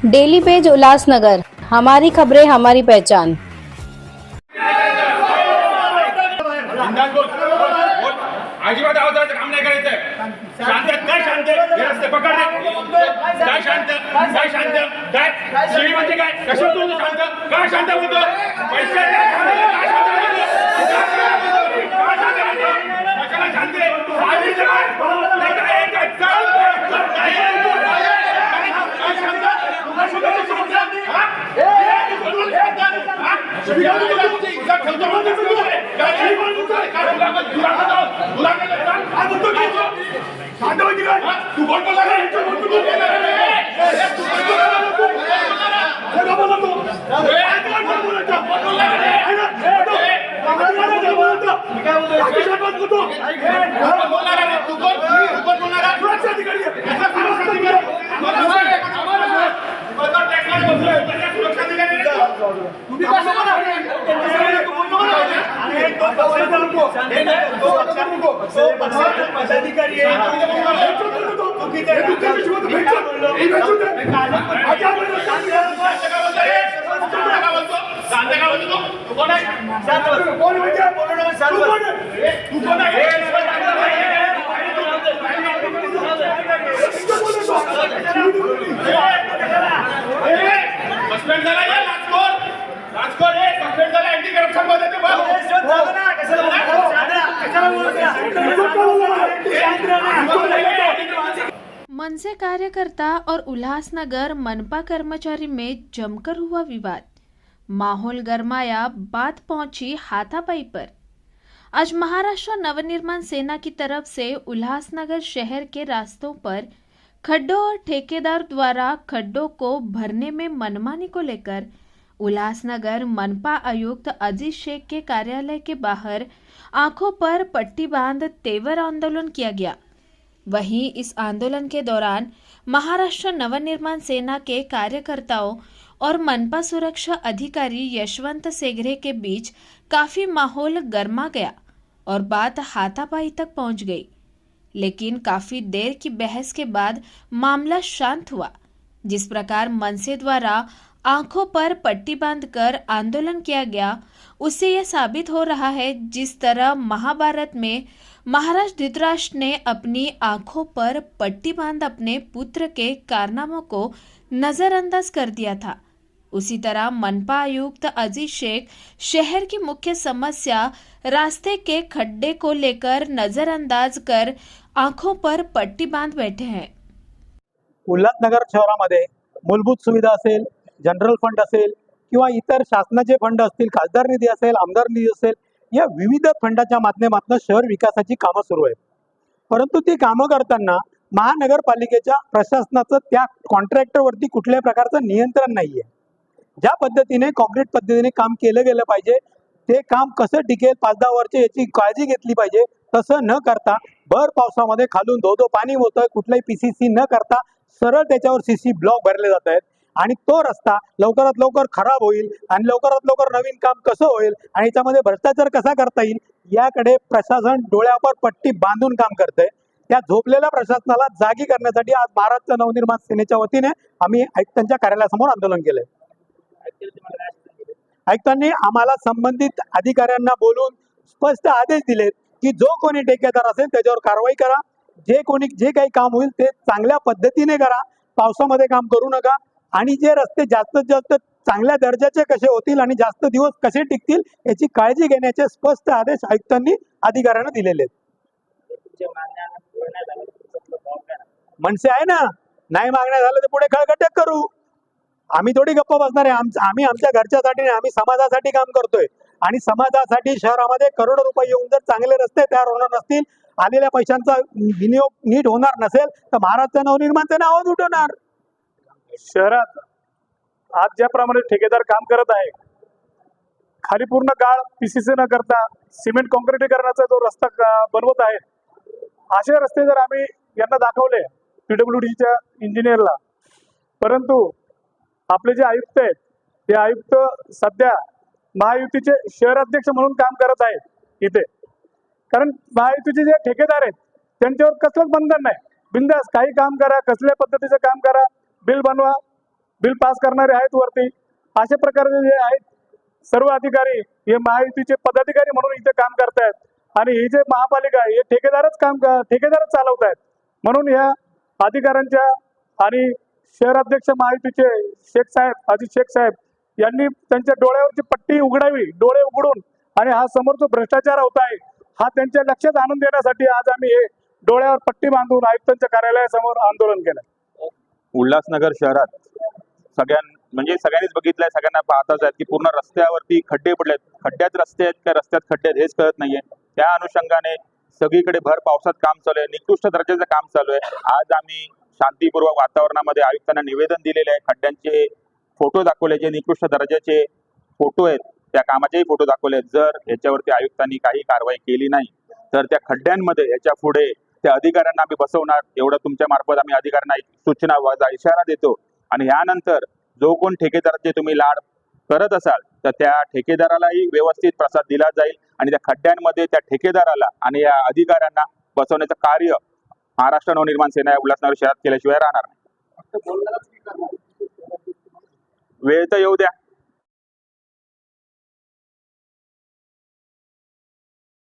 Daily page Ulhasnagar, हमारी खबरें हमारी पहचान। अजिबात आवाजाचं काम नाही करायचं। शांत काय शांत हे रस्ते पकड काय शांत काय शांत काय शिवी म्हणजे काय कशाला तू शांत काय शांत बोलतो पैसे काय शांत कशाला शांत आधी मनसे कार्यकर्ता और उल्लासनगर मनपा कर्मचारी में जमकर हुआ विवाद। माहौल गरमाया, बात पहुंची हाथापाई पर। आज महाराष्ट्र नवनिर्माण सेना की तरफ से उल्लासनगर शहर के रास्तों पर खड्डों और ठेकेदार द्वारा खड्डों को भरने में मनमानी को लेकर उल्लासनगर मनपा आयुक्त अजीज शेख के कार्यालय के बाहर आंखों पर पट्टी बांध तेवर आंदोलन किया गया। वहीं इस आंदोलन के दौरान महाराष्ट्र नवनिर्माण सेना के कार्यकर्ताओं और मनपा सुरक्षा अधिकारी यशवंत सेगरे के बीच काफी माहौल गर्मा गया और बात हाथापाई तक पहुंच गई। लेकिन काफी देर की बहस के बाद मामला शांत हुआ। जिस प्रकार मनसे द्वारा आंखों पर पट्टी बांधकर आंदोलन किया गया, उससे यह साबित हो रहा है जिस तरह महाभारत में महाराज धृतराष्ट्र ने अपनी आंखों पर पट्टी बांध अपने पुत्र के कारनामों को नजरअंदाज कर दिया था, उसी तरह मनपा आयुक्त अजीज शेख शहर की मुख्य समस्या रास्ते के खड्डे को लेकर नजरअंदाज कर आंखों पर पट्टी बांध बैठे हैं। उल्हासनगर शहरामध्ये मूलभूत सुविधा असेल, जनरल फंड असेल किंवा इतर शासनाचे फंड असतील, खासदार निधी असेल, आमदार निधी असेल, या विविध फंडाच्या माध्यमातून शहर विकासाची कामं सुरू आहेत। परंतु ती कामं करताना महानगरपालिकेच्या प्रशासनाचं त्या कॉन्ट्रॅक्टरवरती कुठल्याही प्रकारचं नियंत्रण नाहीये। ज्या पद्धतीने कॉन्क्रीट पद्धतीने काम केलं गेलं पाहिजे, ते काम कसं टिकेल 5-10 वर्षे याची काळजी घेतली पाहिजे, तसं न करता भर पावसामध्ये खालून धो पाणी होतं, कुठलाही पीसीसी न करता सरळ त्याच्यावर सीसी ब्लॉक भरले जात आहेत आणि तो रस्ता लवकरात लवकर खराब होईल आणि लवकरात लवकर नवीन काम कसं होईल आणि याच्यामध्ये भ्रष्टाचार कसा करता येईल याकडे प्रशासन डोळ्यावर पट्टी बांधून काम करतंय। त्या झोपलेल्या प्रशासनाला जागी करण्यासाठी आज महाराष्ट्र नवनिर्माण सेनेच्या वतीने आम्ही आयुक्तांच्या कार्यालयासमोर आंदोलन केलंय। आयुक्तांनी आम्हाला संबंधित अधिकाऱ्यांना बोलून स्पष्ट आदेश दिलेत की जो कोणी ठेकेदार असेल त्याच्यावर कारवाई करा, जे काही काम होईल ते चांगल्या पद्धतीने करा, पावसामध्ये काम करू नका आणि जे रस्ते जास्तीत जास्त चांगल्या दर्जाचे कसे होतील आणि जास्त दिवस कसे टिकतील याची काळजी घेण्याचे स्पष्ट आदेश आयुक्तांनी अधिकाऱ्यांना दिलेले आहेत। मनसे आहे ना, नाही मागण्या झालं तर पुढे खळखटक करू। आम्ही थोडी गप्प बसणार आहे। आम्ही आमच्या घरच्यासाठी नाही, आम्ही समाजासाठी काम करतोय आणि समाजासाठी शहरामध्ये करोडो रुपये येऊन जर चांगले रस्ते तयार होणार नसतील, आलेल्या पैशांचा विनियोग नीट होणार नसेल तर महाराष्ट्र नवनिर्माण सेना आवाज उठवणार। शहरात आज ज्याप्रमाणे ठेकेदार काम करत आहे, खाली पूर्ण काळ पीसीसी न करता सिमेंट कॉन्क्रिटीकरणाचा जो रस्ता बनवत आहे, असे रस्ते जर आम्ही यांना दाखवले पीडब्ल्यूडीच्या इंजिनियरला, परंतु आपले जे आयुक्त आहेत ते आयुक्त सध्या महायुतीचे शहराध्यक्ष म्हणून काम करत आहेत इथे। कारण महायुतीचे जे ठेकेदार आहेत त्यांच्यावर कसलंच बंधन नाही, बिंदास काही काम करा, कसल्या पद्धतीचं काम करा, बिल बनवा, बिल पास करणारे आहेत वरती. अशा प्रकारे जे आहेत सर्व अधिकारी हे महायुतीचे पदाधिकारी म्हणून इथे काम करतायत आणि ही जे महापालिका आहे हे ठेकेदारच चालवत आहेत. म्हणून या अधिकाऱ्यांच्या आणि शहराध्यक्ष महायुतीचे अजित शेख साहेब यांनी त्यांच्या डोळ्यावरची पट्टी उघडावी, डोळे उघडून, आणि हा समोर जो भ्रष्टाचार होत आहे हा त्यांच्या लक्षात आणून देण्यासाठी आज आम्ही हे डोळ्यावर पट्टी बांधून आयुक्तांच्या कार्यालयासमोर आंदोलन केलं. उल्हासनगर शहरात सगळ्यांनीच बघितलंय, सगळ्यांना पाहताच आहेत की पूर्ण रस्त्यावरती खड्डे पडलेत. खड्ड्यात रस्ते आहेत का रस्त्यात खड्डे आहेत हेच कळत नाहीये. त्या अनुषंगाने सगळीकडे भर पावसात काम चालू आहे, निकृष्ट दर्जाचं काम चालू आहे. आज आम्ही शांतीपूर्वक वातावरणामध्ये आयुक्तांना निवेदन दिलेले आहे, खड्ड्यांचे फोटो दाखवले, जे निकृष्ट दर्जाचे फोटो आहेत त्या कामाचेही फोटो दाखवले. जर याच्यावरती आयुक्तांनी काही कारवाई केली नाही तर त्या खड्ड्यांमध्ये याच्या पुढे त्या अधिकाऱ्यांना आम्ही बसवणार, एवढं तुमच्या मार्फत आम्ही अधिकाऱ्यांना सूचना इशारा देतो. आणि यानंतर जो कोण ठेकेदाराचे तुम्ही लाड करत असाल तर त्या ठेकेदारालाही व्यवस्थित प्रसाद दिला जाईल आणि त्या खड्ड्यांमध्ये त्या ठेकेदाराला आणि या अधिकाऱ्यांना बसवण्याचं कार्य महाराष्ट्र नवनिर्माण सेना या उल्हासनगर शहरात केल्याशिवाय राहणार नाही. वेळ तर येऊ द्या.